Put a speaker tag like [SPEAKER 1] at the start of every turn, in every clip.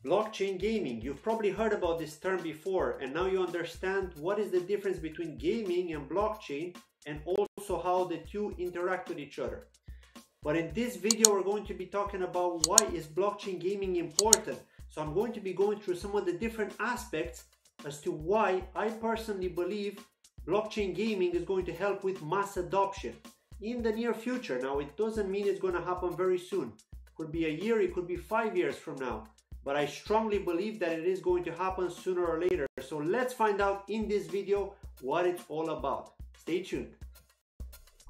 [SPEAKER 1] Blockchain gaming. You've probably heard about this term before, and now you understand what is the difference between gaming and blockchain, and also how the two interact with each other. But in this video, we're going to be talking about why is blockchain gaming important. So I'm going to be going through some of the different aspects as to why I personally believe blockchain gaming is going to help with mass adoption in the near future. Now, it doesn't mean it's going to happen very soon. It could be a year, it could be 5 years from now. But I strongly believe that it is going to happen sooner or later. So let's find out in this video what it's all about. Stay tuned.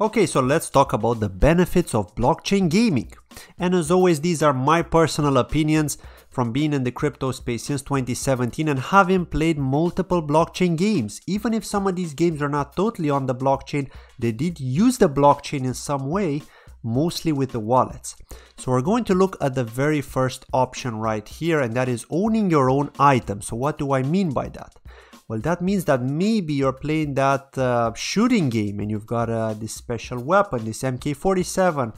[SPEAKER 2] Okay, so let's talk about the benefits of blockchain gaming. And as always, these are my personal opinions from being in the crypto space since 2017 and having played multiple blockchain games. Even if some of these games are not totally on the blockchain, they did use the blockchain in some way, mostly with the wallets. So we're going to look at the very first option right here, and that is owning your own item. So what do I mean by that? Well, that means that maybe you're playing that shooting game and you've got this special weapon, this MK47,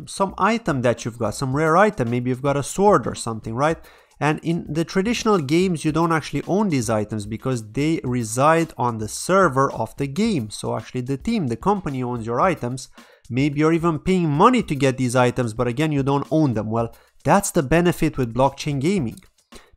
[SPEAKER 2] some item that you've got, some rare item, maybe you've got a sword or something, right? And in the traditional games, you don't actually own these items because they reside on the server of the game. So actually the team, the company owns your items. Maybe you're even paying money to get these items, but again, you don't own them. Well, that's the benefit with blockchain gaming,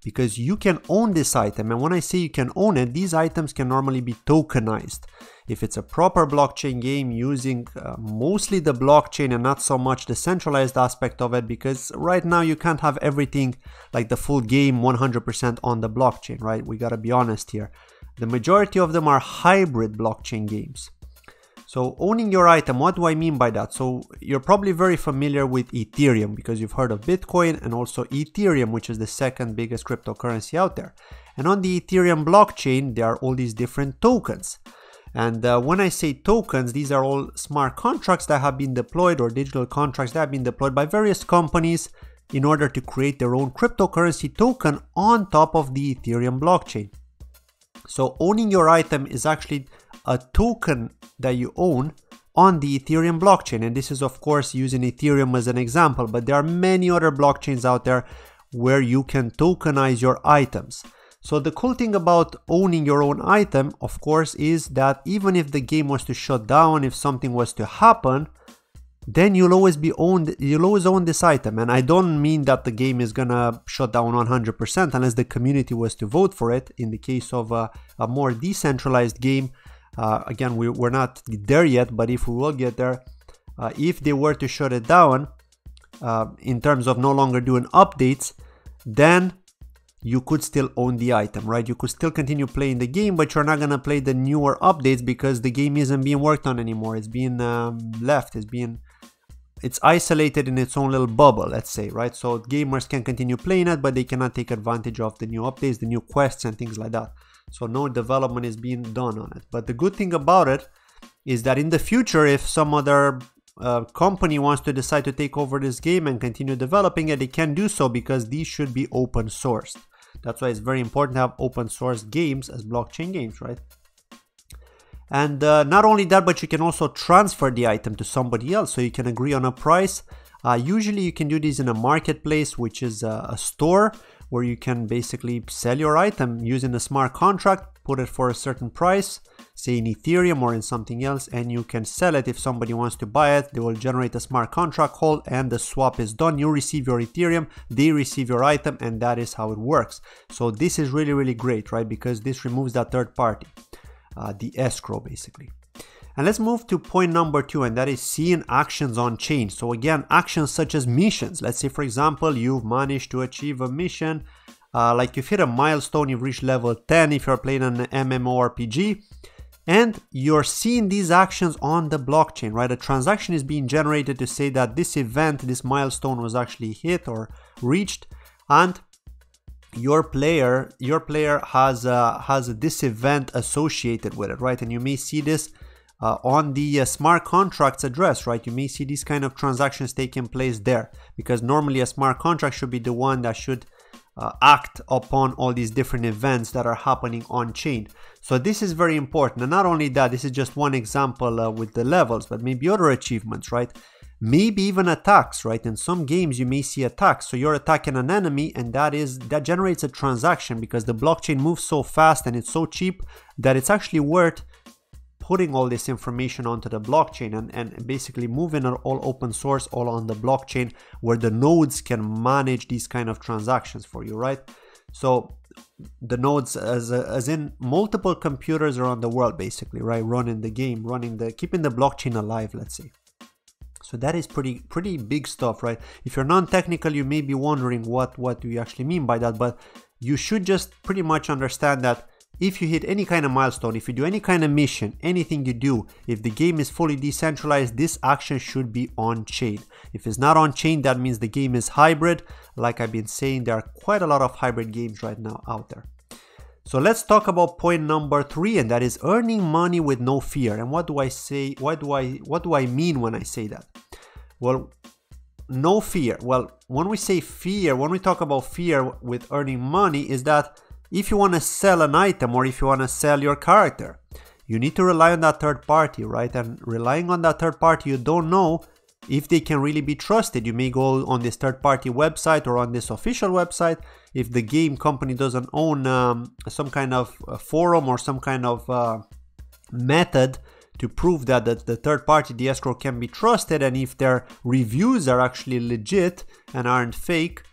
[SPEAKER 2] because you can own this item. And when I say you can own it, these items can normally be tokenized. If it's a proper blockchain game using mostly the blockchain and not so much the centralized aspect of it, because right now you can't have everything like the full game 100% on the blockchain, right? We gotta be honest here. The majority of them are hybrid blockchain games. So owning your item, what do I mean by that? So you're probably very familiar with Ethereum because you've heard of Bitcoin and also Ethereum, which is the second biggest cryptocurrency out there. And on the Ethereum blockchain, there are all these different tokens. And when I say tokens, these are all smart contracts that have been deployed, or digital contracts that have been deployed by various companies in order to create their own cryptocurrency token on top of the Ethereum blockchain. So owning your item is actually a token that you own on the Ethereum blockchain. And this is of course using Ethereum as an example, but there are many other blockchains out there where you can tokenize your items. So the cool thing about owning your own item, of course, is that even if the game was to shut down, if something was to happen, then you'll always own this item. And I don't mean that the game is gonna shut down 100% unless the community was to vote for it. In the case of a more decentralized game, again, we're not there yet, but if we will get there, if they were to shut it down in terms of no longer doing updates, then you could still own the item, right? You could still continue playing the game, but you're not gonna play the newer updates because the game isn't being worked on anymore. It's being left, it's isolated in its own little bubble, let's say, right? So gamers can continue playing it, but they cannot take advantage of the new updates, the new quests and things like that. So no development is being done on it. But the good thing about it is that in the future, if some other company wants to decide to take over this game and continue developing it, they can do so because these should be open sourced. That's why it's very important to have open source games as blockchain games, right? And not only that, but you can also transfer the item to somebody else, so you can agree on a price. Usually you can do this in a marketplace, which is a store where you can basically sell your item using a smart contract, put it for a certain price, say in Ethereum or in something else, and you can sell it. If somebody wants to buy it, they will generate a smart contract call and the swap is done. You receive your Ethereum, they receive your item, and that is how it works. So this is really, really great, right? Because this removes that third party, the escrow basically. And let's move to point number 2, and that is seeing actions on chain. So again, actions such as missions. Let's say, for example, you've managed to achieve a mission, like you've hit a milestone, you've reached level 10 if you're playing an MMORPG, and you're seeing these actions on the blockchain, right? A transaction is being generated to say that this event, this milestone was actually hit or reached, and your player has this event associated with it, right? And you may see this on the smart contracts address, right? You may see these kind of transactions taking place there, because normally a smart contract should be the one that should act upon all these different events that are happening on chain. So this is very important. And not only that, this is just one example with the levels, but maybe other achievements, right? maybe even attacks, right? In some games you may see attacks, so you're attacking an enemy, and that generates a transaction because the blockchain moves so fast and it's so cheap that it's actually worth putting all this information onto the blockchain and basically moving it all open source, all on the blockchain, where the nodes can manage these kind of transactions for you, right? So the nodes as in multiple computers around the world, basically, right, running the game, keeping the blockchain alive, let's say. So that is pretty big stuff, right? If you're non-technical, you may be wondering what do you actually mean by that, but you should just pretty much understand that if you hit any kind of milestone, if you do any kind of mission, anything you do, if the game is fully decentralized, this action should be on-chain. If it's not on-chain, that means the game is hybrid. Like I've been saying, there are quite a lot of hybrid games right now out there. So let's talk about point number 3, and that is earning money with no fear. And what do I say? What do I mean when I say that? Well, no fear. Well, when we say fear, when we talk about fear with earning money, is that if you want to sell an item or if you want to sell your character, you need to rely on that third party, right? And relying on that third party, you don't know if they can really be trusted. You may go on this third party website or on this official website. If the game company doesn't own some kind of forum or some kind of method to prove that the third party, the escrow, can be trusted, and if their reviews are actually legit and aren't fake,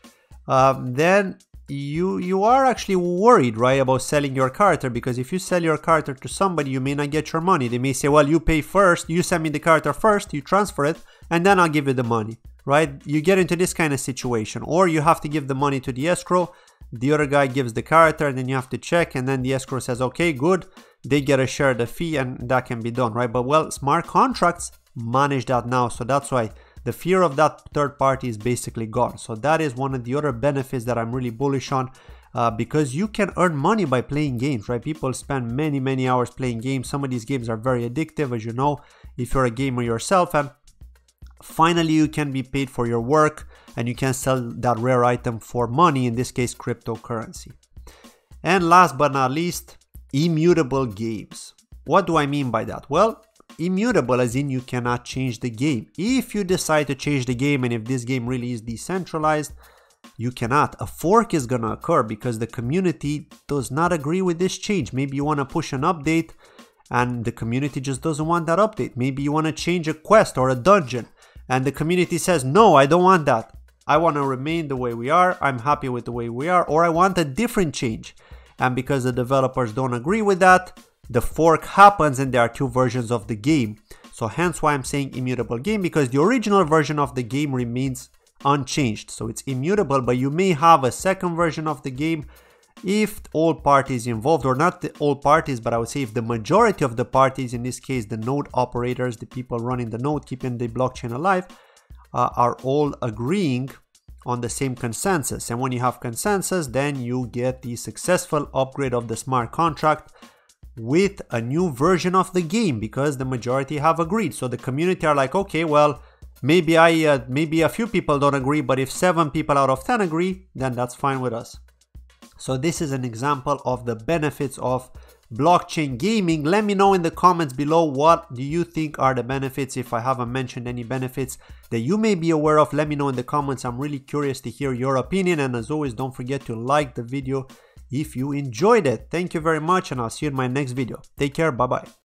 [SPEAKER 2] then you are actually worried, right, about selling your character, because if you sell your character to somebody, you may not get your money. They may say, well, you pay first, you send me the character first, you transfer it, and then I'll give you the money, right? You get into this kind of situation, or you have to give the money to the escrow, the other guy gives the character, and then you have to check, and then the escrow says, okay, good, they get a share of the fee, and that can be done, right? But well, smart contracts manage that now, so that's why the fear of that third party is basically gone. So that is one of the other benefits that I'm really bullish on, because you can earn money by playing games, right? People spend many hours playing games. Some of these games are very addictive, as you know, if you're a gamer yourself, and finally you can be paid for your work and you can sell that rare item for money, in this case cryptocurrency. And last but not least, immutable games. What do I mean by that? Well, immutable as in you cannot change the game. If you decide to change the game, and if this game really is decentralized, you cannot. A fork is gonna occur because the community does not agree with this change. Maybe you want to push an update and the community just doesn't want that update. Maybe you want to change a quest or a dungeon and the community says, no, I don't want that. I want to remain the way we are. I'm happy with the way we are, or I want a different change. And because the developers don't agree with that, the fork happens and there are two versions of the game. So hence why I'm saying immutable game, because the original version of the game remains unchanged. So it's immutable, but you may have a second version of the game if all parties involved, or not all parties, but I would say if the majority of the parties, in this case the node operators, the people running the node, keeping the blockchain alive, are all agreeing on the same consensus. And when you have consensus, then you get the successful upgrade of the smart contract with a new version of the game, because the majority have agreed. So the community are like, okay, well, maybe a few people don't agree, but if 7 people out of 10 agree, then that's fine with us. So this is an example of the benefits of blockchain gaming. Let me know in the comments below, what do you think are the benefits? If I haven't mentioned any benefits that you may be aware of, let me know in the comments. I'm really curious to hear your opinion, and as always, don't forget to like the video if you enjoyed it. Thank you very much, and I'll see you in my next video. Take care. Bye bye.